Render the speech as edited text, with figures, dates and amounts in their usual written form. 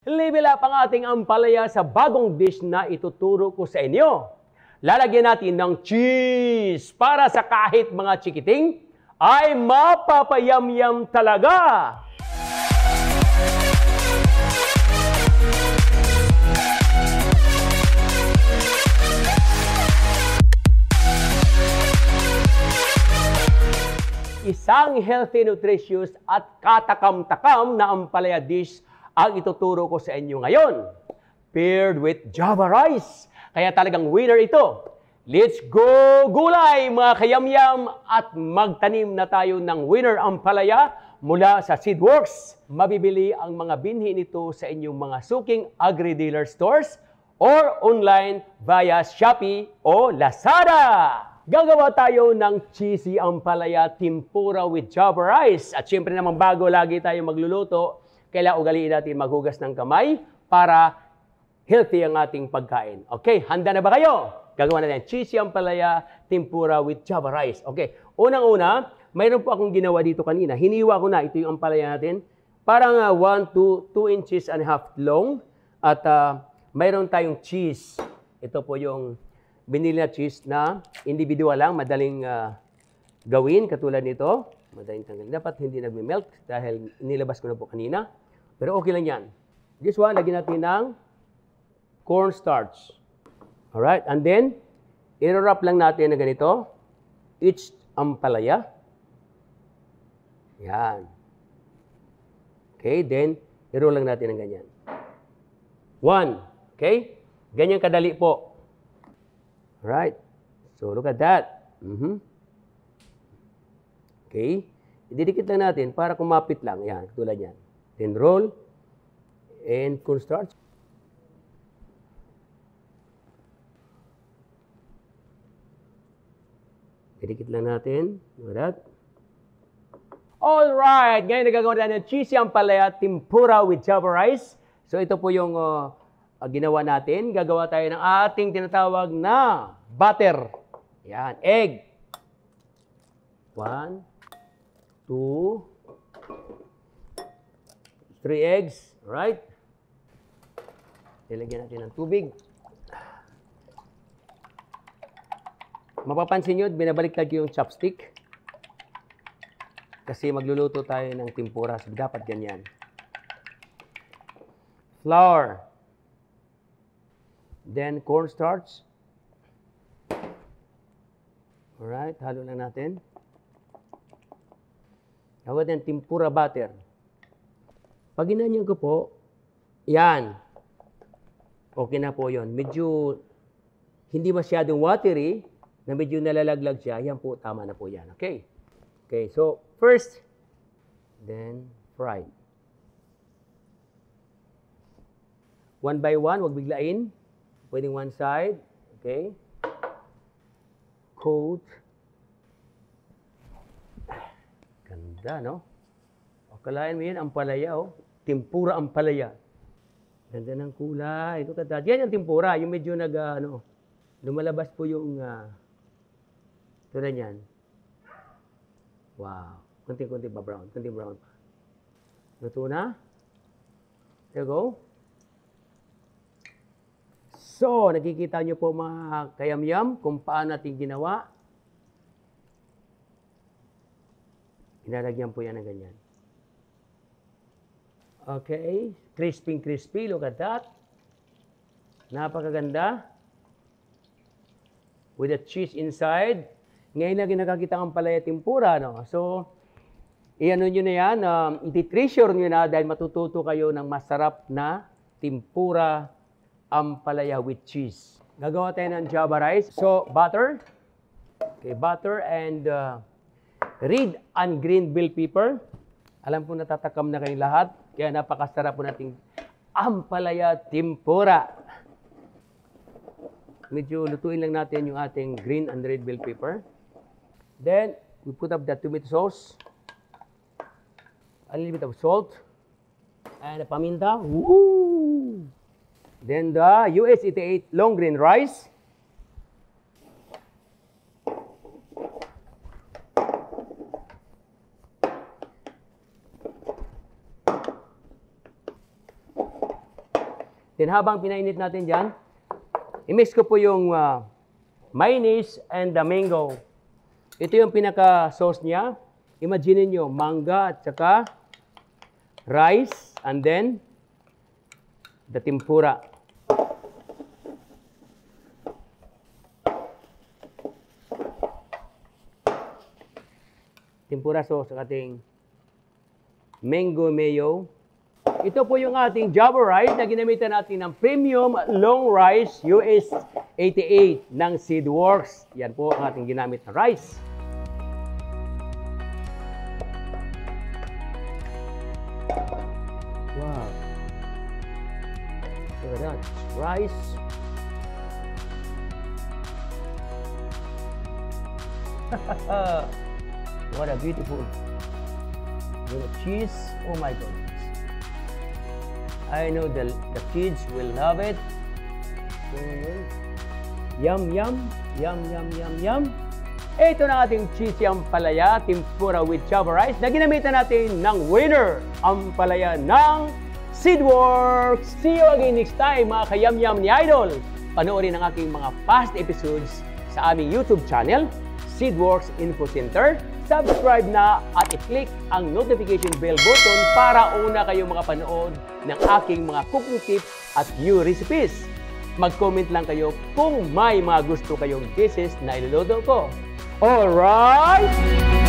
Level up ang ating ampalaya sa bagong dish na ituturo ko sa inyo. Lalagyan natin ng cheese para sa kahit mga chikiting ay mapapayam-yam talaga. Isang healthy, nutritious at katakam-takam na ampalaya dish ang ituturo ko sa inyo ngayon. Paired with Java rice. Kaya talagang winner ito. Let's go gulay mga kayamyam at magtanim na tayo ng winner ampalaya mula sa Seedworks. Mabibili ang mga binhi nito sa inyong mga suking agri-dealer stores or online via Shopee o Lazada. Gagawa tayo ng cheesy ampalaya tempura with Java rice. At syempre naman bago lagi tayo magluluto, kailangan ugaliin natin maghugas ng kamay para healthy ang ating pagkain. Okay, handa na ba kayo? Gagawa natin cheesy ampalaya tempura with Java rice. Okay, unang-una, mayroon po akong ginawa dito kanina. Hiniwa ko na, ito yung ampalaya natin. Parang 1 to 2 inches and a half long. At mayroon tayong cheese. Ito po yung binili na cheese na individual lang, madaling gawin katulad nito. Madaling tanggalin. Dapat hindi nagme-melt dahil nilabas ko na po kanina. Pero okay lang yan. This one, lagyan natin ng cornstarch. Alright, and then, i-wrap lang natin na ganito. Each ampalaya. Yan. Okay, then, i-roll lang natin ng ganyan. 1. Okay? Ganyan kadali po. Alright. So, look at that. Okay. Ididikit lang natin para kumapit lang. Yan, tulad yan. Then roll and cornstarch. Ididikit lang natin. Look at that. Alright. Ngayon nagagawa natin ng cheesy ampalaya tempura with Java rice. So, ito po yung ginawa natin. Gagawa tayo ng ating tinatawag na butter. Yan. Egg. 1, 2, 3 eggs. Alright? Ilagyan natin ng tubig. Mapapansin nyo, binabaliktad ko yung chopstick. Kasi magluluto tayo ng tempura. So, dapat ganyan. Flour. Then, cornstarch. Alright, halo lang natin. Tawag natin tempura butter. Pag ginanyan ko po, yan. Okay na po yun. Medyo hindi masyadong watery, na medyo nalalaglag siya. Yan po, tama na po yan. Okay? Okay, so first, then fry. 1 by 1, huwag biglain. Pwedeng one side. Okay? Coat. Ganda, no? O, kalahin mo yan, ampalaya, oh. Tempura ampalaya. Ganda ng kulay. Ito kada. Yan yung tempura. Yung medyo lumalabas po yung, tulad yan. Wow. Kunti-kunti pa brown. Kunti brown pa. Luto na. There you go. So, nakikita nyo po mga kayamyam kung paano natin ginawa. Inalagyan po yan ng ganyan. Okay. Crispy. Look at that. Napakaganda. With the cheese inside. Ngayon na ginakakita ang ampalaya tempura. No? So, iano nyo na yan. Iti-treasure nyo na dahil matututo kayo ng masarap na tempura ampalaya with cheese. Gagawa tayo ng Java rice. So, butter. Okay, butter and red and green bell pepper. Alam po natatakam na kayong lahat. Kaya napakasarap po nating ampalaya tempura. Medyo lutuin lang natin yung ating green and red bell pepper. Then, we put up the tomato sauce. A little bit of salt. And a paminta. Woo! Then the US 88 long grain rice. Then habang pinainit natin dyan, i-mix ko po yung mayonnaise and the mango. Ito yung pinaka-sauce niya. Imagine niyo, manga at saka rice and then the tempura. Tempura sauce sa ating mango mayo. Ito po yung ating Java rice na ginamitan natin ng premium long rice US 88 ng Seedworks. Yan po ang ating ginamit na rice. Wow. Look at that. Rice. What a beautiful cheese. Oh my goodness. I know the kids will love it. Yum, yum, yum, yum, yum, yum. Ito na ating cheesy ampalaya tempura with Java rice na ginamitan natin ng winner ampalaya ng Seedworks. See you again next time mga kayam-yam ni Idol. Panoorin ang aking mga past episodes sa aming YouTube channel, Seedworks Info Center. Subscribe na at i-click ang notification bell button para una kayong makapanood ng aking mga cooking tips at new recipes. Mag-comment lang kayo kung may mga gusto kayong dishes na iluluto ko. Alright!